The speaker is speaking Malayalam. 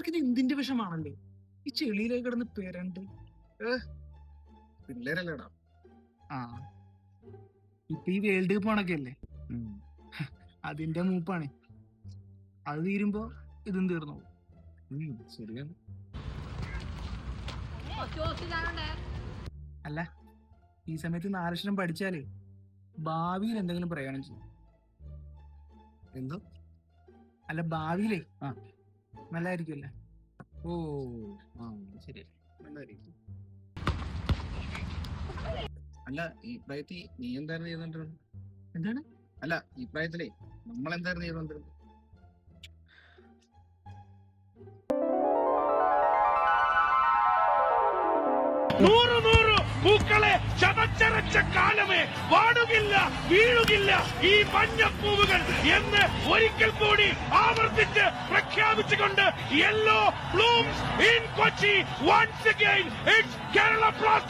ഇത് എന്തിന്റെ വിഷമാണല്ലേ ഈ ചെളിയിലേക്ക് കിടന്ന് പേരണ്ട്. പിള്ളേരല്ലേടാ. ആ ഇപ്പൊ ഈ വേൾഡ് കപ്പ് ഓണൊക്കെ അല്ലേ, അതിന്റെ മൂപ്പാണ്. അത് തീരുമ്പോ ഇതും തീർന്നു. ശരിയാണ്. അല്ല ഈ സമയത്ത് 4 അക്ഷരം പഠിച്ചാലേ ഭാവിയിൽ എന്തെങ്കിലും പ്രയോജനം ചെയ്യും. എന്തോ? അല്ല ഭാവിയിലേ നല്ലതായിരിക്കുമല്ലേ. ഓ ശരി. നല്ലതായിരിക്കും. അല്ല ഈ പ്രായത്തിൽ നീ എന്തായിരുന്നു ചെയ്തോണ്ടിരുന്നത്? എന്താണ്? അല്ല ഈ പ്രായത്തിലേ നമ്മൾ എന്തായിരുന്നു ചെയ്തോണ്ടിരുന്നത്? നൂറ് പൂക്കളെ ചതച്ചരച്ച കാലമേ വാടുകില്ല വീഴുകില്ല ഈ മഞ്ഞപ്പൂവുകൾ എന്ന് ഒരിക്കൽ കൂടി ആവർത്തിച്ച് പ്രഖ്യാപിച്ചുകൊണ്ട് yellow blooms in Kochi. Once again it's Kerala Blasters.